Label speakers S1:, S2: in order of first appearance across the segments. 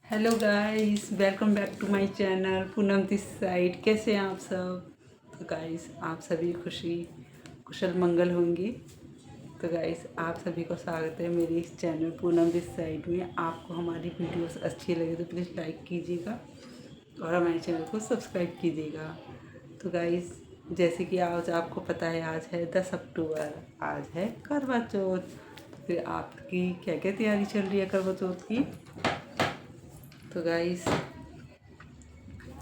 S1: Hello guys, welcome back to my channel Poonam this side. कैसे हैं आप सब? तो गाइस, आप सभी कुशल मंगल होंगे। तो गाइस, आप सभी को स्वागत है मेरे इस चैनल पूनम दिस साइड में। आपको हमारी वीडियोस अच्छी लगे तो प्लीज़ लाइक कीजिएगा और हमारे चैनल को सब्सक्राइब कीजिएगा। तो गाइस, जैसे कि आज आपको पता है, आज है 10 अक्टूबर, आज है करवा चौथ। तो फिर आपकी क्या क्या तैयारी चल रही है करवा चौथ की? तो गाइस,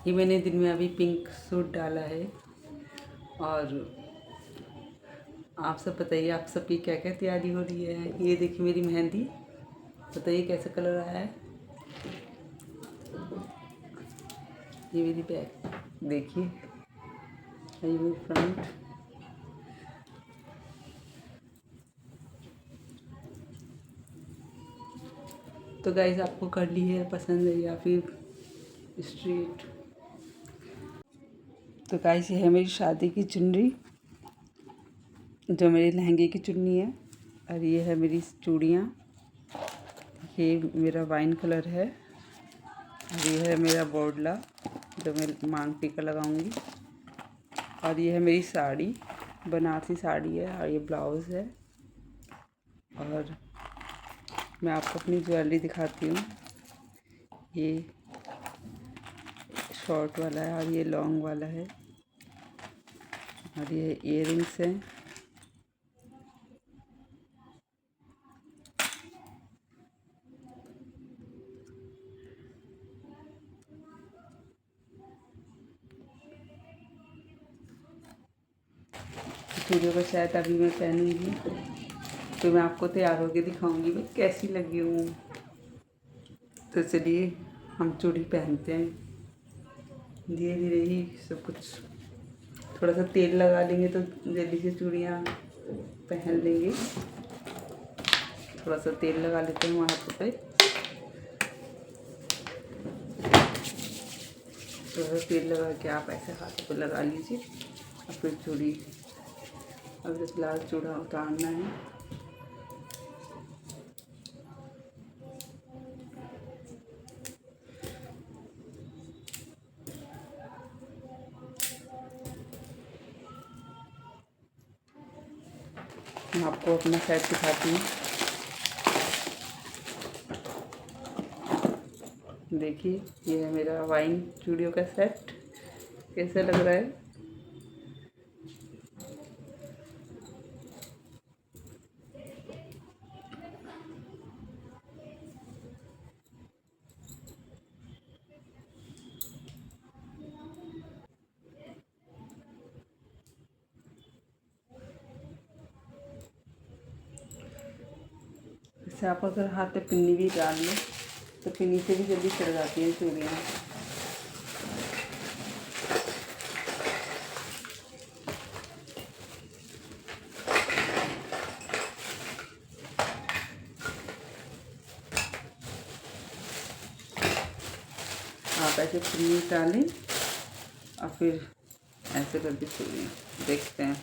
S1: ये मैंने दिन में अभी पिंक सूट डाला है। और आप सब बताइए, आप सबकी क्या क्या तैयारी हो रही है? ये देखिए मेरी मेहंदी, बताइए कैसा कलर आया है। ये मेरी बैक देखिए, ये मेरी फ्रंट। तो गाइस, आपको कर्ली हेयर पसंद है या फिर स्ट्रेट? तो गाइस, ये है मेरी शादी की चुनरी, जो मेरे लहंगे की चुन्नी है। और ये है मेरी चूड़ियाँ, ये मेरा वाइन कलर है। और ये है मेरा बोडला, जो मैं मांग टीका लगाऊंगी। और ये है मेरी साड़ी, बनारसी साड़ी है। और ये ब्लाउज़ है। और मैं आपको अपनी ज्वेलरी दिखाती हूँ। ये शॉर्ट वाला है और ये लॉन्ग वाला है। और ये इयररिंग्स हैं। चूड़ियों को शायद अभी मैं पहनूंगी, तो मैं आपको तैयार होकर दिखाऊंगी मैं कैसी लगी हूँ। तो चलिए, हम चूड़ी पहनते हैं। धीरे धीरे ही सब कुछ, थोड़ा सा तेल लगा लेंगे तो जल्दी से चूड़ियाँ पहन लेंगे। थोड़ा सा तेल लगा लेते हैं हाथों पे। थोड़ा सा तेल लगा के आप ऐसे हाथों पे लगा लीजिए। और फिर चूड़ी, अब फिलहाल चूड़ा उतारना है। मैं आपको अपना सेट दिखाती हूँ। देखिए, ये है मेरा वाइन चूड़ियों का सेट। कैसा लग रहा है? इससे आप अगर हाथ पे पिन्नी भी डाल लो तो पिन्नी से भी जल्दी चढ़ जाती हैं चूड़ियाँ। आप ऐसे पिन्नी डालें और फिर ऐसे करके चूड़ियाँ देखते हैं।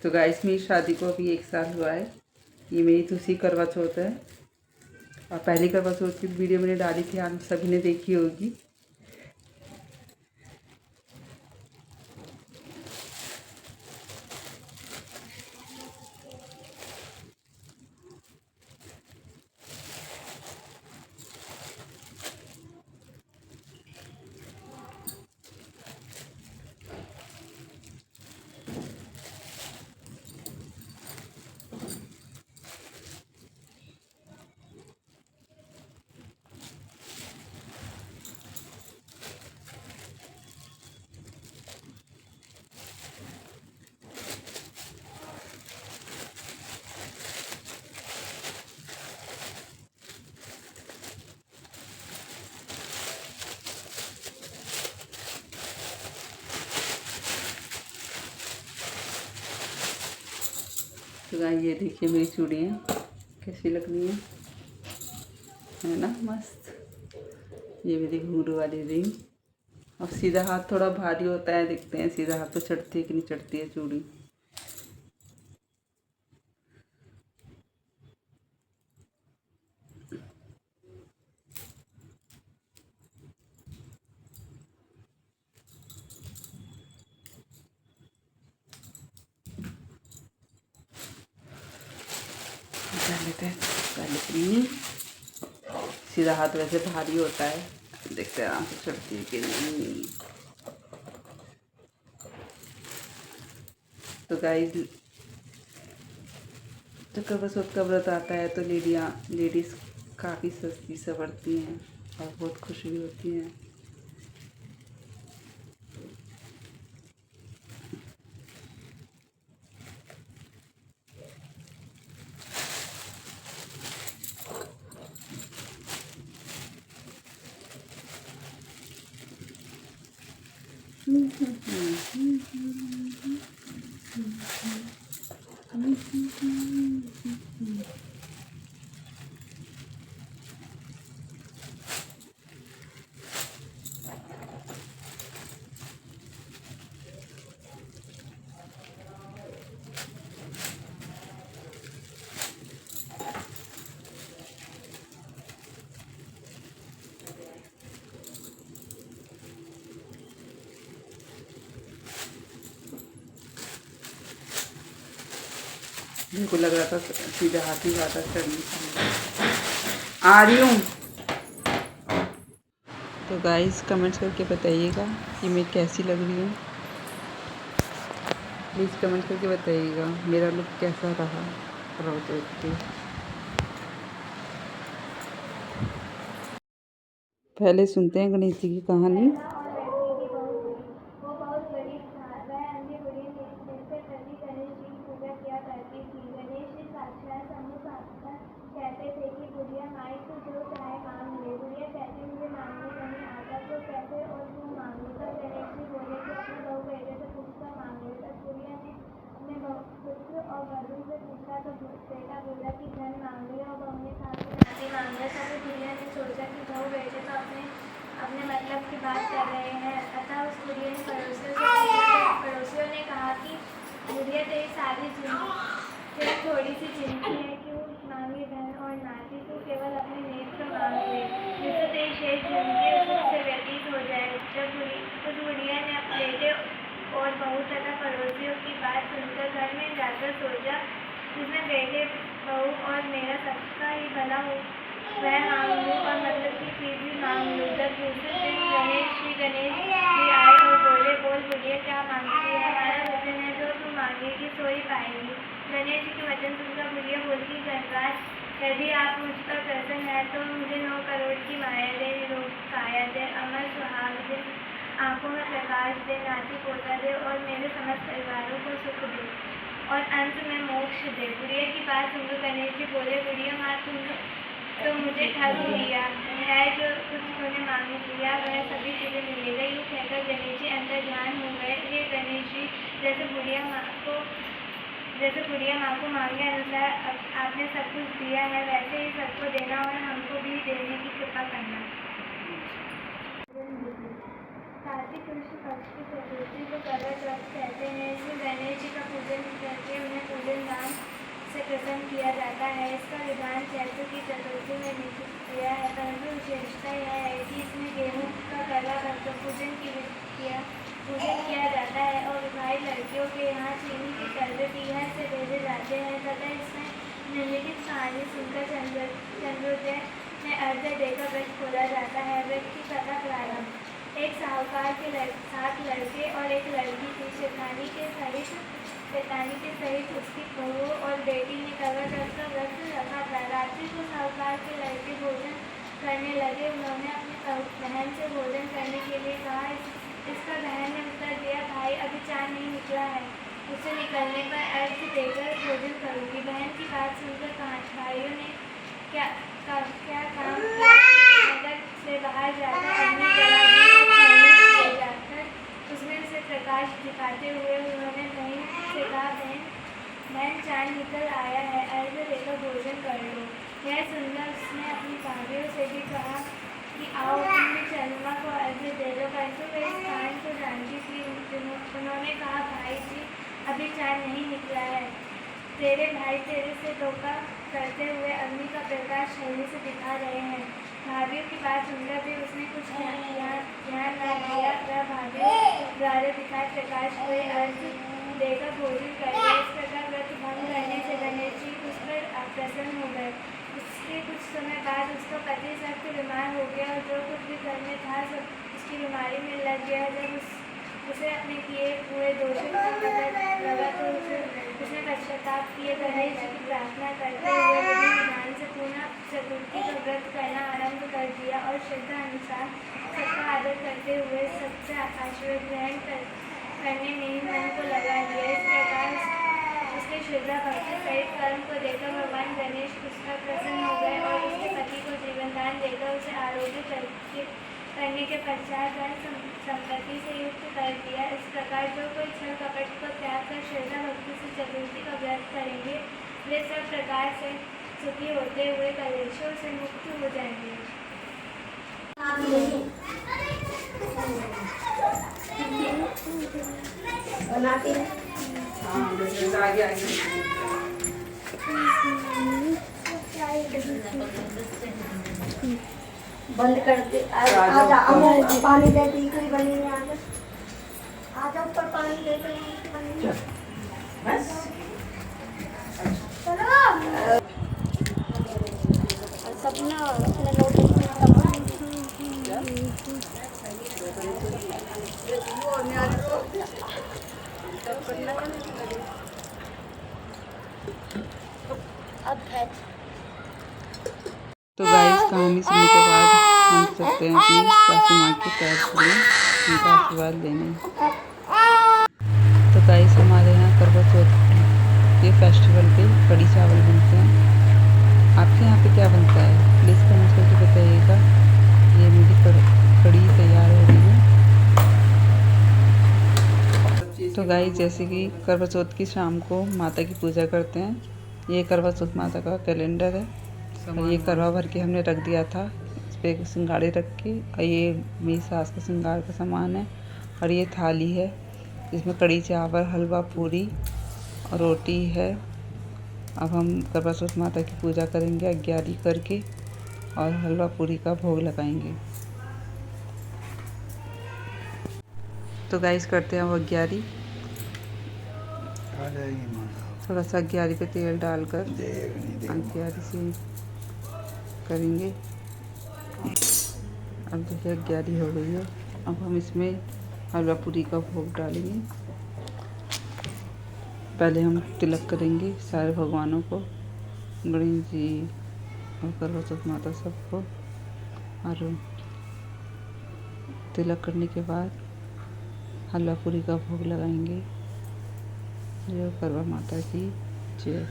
S1: तो गाइस, मेरी शादी को अभी 1 साल हुआ है। ये मेरी दूसरी करवा चौथ है। और पहली करवा चौथ की वीडियो मैंने डाली थी, आप सभी ने देखी होगी। तो गाइस ये देखिए मेरी चूड़ियाँ कैसी लग रही हैं, है ना मस्त। ये मेरी घुंघरू वाली रिंग। अब सीधा हाथ थोड़ा भारी होता है, देखते हैं सीधा हाथ तो चढ़ती है कि नहीं चढ़ती है चूड़ी। कर लेते हैं पहले। सीधा हाथ वैसे भारी होता है, देखते हैं आराम से चढ़ती है कि नहीं। तो गाइस जब करवा का व्रत आता है तो लेडीज़ काफ़ी सस्ती संवरती हैं और बहुत खुश भी होती हैं। मेरे को लग रहा था सीधा हाथ ही ज़्यादा चढ़नी चाहिए। आ रही हूँ। तो गाइस कमेंट्स करके बताइएगा कि मैं कैसी लग रही हूँ। प्लीज़ कमेंट करके बताइएगा मेरा लुक कैसा रहा प्रोजेक्ट के। पहले सुनते हैं गणेश जी की कहानी।
S2: कहते थे कि बुढ़िया माई तू जो चाहे मांग ले। बुढ़िया कहती मुझे मांगने नहीं आता तो कैसे और क्यों मांगू। तब गणेश जी बोले कि अपने बहू बेटे से पूछकर मांग ले। तब बुढ़िया ने अपने पुत्र और बहू से पूछा तो बेटा बोला कि धन मांग ले और बहू ने कहा कि नाती मांग ले। तब बुढ़िया ने सोचा कि बहू बेटे तो अपने अपने मतलब की बात कर रहे हैं। अतः उस बुढ़िया ने पड़ोसियों ने कहा कि बुढ़िया तेरी सारी जिंदगी थोड़ी सी जिंदगी है, क्यों मांगी धन और नाती। तू केवल अपने नेत्र मांग ले, जिससे तेरी शेष जिंदगी सुख से व्यतीत हो जाए। जब उस बुढ़िया ने अपने बेटे और बहू तथा पड़ोसियों की बात सुनकर घर में जाकर सोचा, जिसमें बेटे बहू और मेरा सबका ही भला हो वह मांग लूँ और मतलब की चीज़ भी मांग लूँ। जब दूसरे दिन गणेश जी आए और बोले, बोल बुढ़िया क्या मांगती है, हमारा वचन है जो तू मांगेगी सो ही पाएगी। गणेश जी के वचन सुनकर बुढ़िया बोली, धनराज यदि आप मुझ पर प्रसन्न है तो मुझे 9 करोड़ की माया दे, निरोग काया दे, अमर सुहाग दे, आंखों में प्रकाश दे, नाती पोता दे और मेरे समस्त परिवारों को सुख दे और अंत में मोक्ष दे। बुढ़िया की बात सुनकर गणेश जी बोले, बुढ़िया माँ तुमने तो मुझे ठग लिया है, जो कुछ तूने मांग लिया वह सभी चीज़ें मिलेगा। ये कहकर गणेश जी अंदर ध्यान हो गए। ये गणेश जी जैसे बुढ़िया माँ को मांगे अनुसार आपने सब कुछ दिया है, वैसे ही सबको देना और हमको भी देने की कृपा करना। कार्तिक कृष्ण पक्ष की चतुर्थी को करवा चौथ कहते हैं। इसमें गणेश जी का पूजन करके उन्हें पूजन दान से प्रसन्न किया जाता है। इसका विधान चैत्र की चतुर्थी में निश्चित किया है, परंतु विशेषता यह है कि इसमें गेहूं का करवा पूजन किया जाता है और विवाहित लड़कियों के यहाँ चीनी के करवे पीहर से भेजे जाते हैं तथा इसमें निम्नलिखित कहानी सुनकर चंद्रोदय में अर्घ्य देकर व्रत खोला जाता है। व्रत की कथा प्रारंभ। एक साहूकार के 7 लड़के और एक लड़की थी। शैतानी के सहित उसकी बहू और बेटी ने करवा चौथ का व्रत रखा था। रात्रि को साहूकार के लड़के भोजन करने लगे। उन्होंने अपनी बहन से भोजन करने के लिए कहा। इसका बहन ने उत्तर दिया, भाई अभी चाँद नहीं निकला है, उसे निकलने पर अर्घ्य देकर भोजन करूँगी। बहन की बात सुनकर भाइयों ने क्या काम किया। नगर से बाहर जाकर अग्नि जला दी और पानी ले जाकर उसमें से प्रकाश दिखाते हुए उन्होंने बहन से कहा, बहन चांद निकल आया है, अर्घ्य देकर भोजन कर लो। यह सुनकर उसने अपनी भाभीयों से भी कहा कि आओ तुम भी चंद्रमा को अर्घ्य दे लो, परंतु वे इस कारण को जानती थी। उन्होंने कहा, भाई जी अभी चांद नहीं निकला है, तेरे भाई तेरे से धोखा करते हुए अग्नि का प्रकाश छलनी से दिखा रहे हैं। भाभीयों की बात सुनकर भी उसने कुछ ध्यान न दिया। वह भाभीयों द्वारा दिखाए प्रकाश को अर्घ्य देकर भोजन कर लिया। इस प्रकार व्रत भंग करने से गणेश जी उस पर प्रसन्न हो गए। उसके कुछ समय बाद उसका पति सख्त बीमार हो गया और जो कुछ भी घर में था सब उसकी बीमारी में लग गया। जब उसे अपने किए हुए दोषों का पता लगा तो उसने पश्चाताप किए। गणेश जी की प्रार्थना करते हुए विधि विधान से पुनः चतुर्थी का व्रत करना आरंभ कर दिया और श्रद्धा अनुसार सबका आदर करते हुए सबसे आशीर्वाद ग्रहण करने में ही मन को लगा दिया। इस प्रकार उसके श्रद्धा भक्ति सहित कर्म को देखकर भगवान गणेश उस पर प्रसन्न हो गए और उसके पति को जीवन दान देकर उसे आरोग्य करने के पश्चात धन संपत्ति से युक्त कर दिया। इस प्रकार जो कोई छल कपट को त्याग कर श्रद्धा भक्ति से चतुर्थी का व्रत करेंगे वे सब प्रकार से सुखी होते हुए कलेशों से मुक्त हो जाएंगे।
S3: बनाती है।
S1: आगे
S3: बंद करते आजा पानी देती कोई बनी नहीं आजा ऊपर पानी देते बस चलो सपना अपने नोटिस
S1: तो गाइस कहानी सुनने के बाद हम सकते हैं अपनी सासू माँ के पैर छूने, उनका आशीर्वाद लेने। तो गाइस हमारे यहाँ करवा चौथ के फेस्टिवल पे कढ़ी चावल बनते हैं। आपके यहाँ पे क्या बनता है प्लीज़ कमेंट करके बताइएगा। ये मेरी कढ़ी तैयार हो रही है। तो गाइस जैसे कि करवा चौथ की शाम को माता की पूजा करते हैं, ये करवा चौथ माता का कैलेंडर है और ये करवा भर के हमने रख दिया था। इस पर सिंगाड़े रख के, और ये मेरी सास का सिंगार का सामान है और ये थाली है जिसमें कढ़ी चावल हलवा पूरी और रोटी है। अब हम करवा चौथ माता की पूजा करेंगे अग्यारी करके और हलवा पूरी का भोग लगाएंगे। तो गाइस करते हैं अब अग्यारी। थोड़ा सा अग्यारी पे तेल डालकर अग्यारी से करेंगे। अब देखिए अग्यारी हो गई है। अब हम इसमें हलवा पूरी का भोग डालेंगे। पहले हम तिलक करेंगे सारे भगवानों को, गणेश जी और करवा चौथ माता सबको, और तिलक करने के बाद हलवा पूरी का भोग लगाएंगे। जय करवा माता की जय।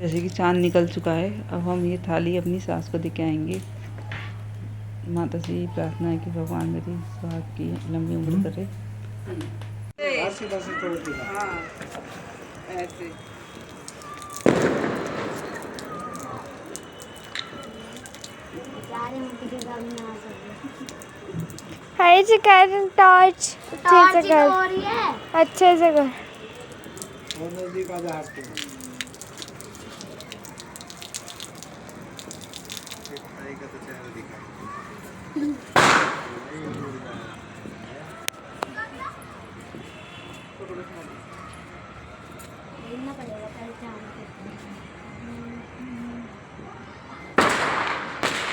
S1: जैसे कि चांद निकल चुका है, अब हम ये थाली अपनी सास को देके आएंगे। माता से यही प्रार्थना है कि भगवान मेरी सुहाग की लंबी उम्र करे। हाँ, ऐसे
S2: हाय जी कर टॉर्च अच्छे से कर, अच्छे से कर।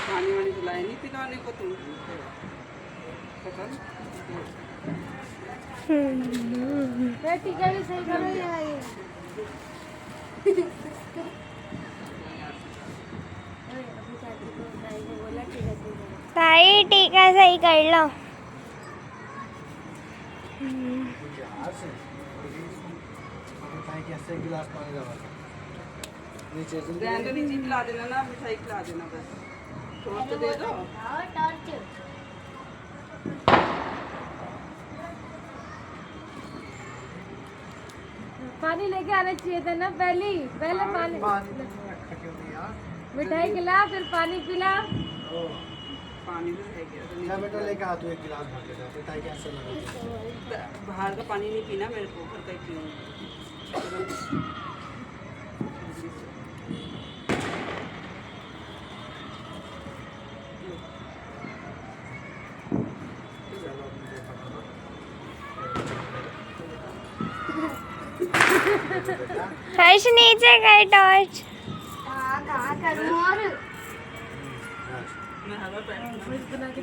S1: पानी वानी पिलाए नहीं पिलाने को तुम पता
S3: टीका भी सही करो यार ये
S4: ताई टीका सही कर लो।
S1: रहने नीचे खिला देना ना, मिठाई खिला देना बस, छोड़ तो दे दो।
S3: पानी लेके आना चाहिए था ना, पहले पानी मिठाई खिला फिर पानी पिला।
S1: पानी भी रह गया तो नहीं।
S5: बेटा लेके आ तू एक गिलास भर के जा, मिठाई कैसे लगा?
S1: बाहर का पानी नहीं पीना मेरे को, घर का ही पीऊँ।
S4: हर्ष नीचे कर टॉर्च।
S3: कहाँ करूँ और
S1: मैं हवा पहन
S3: बना के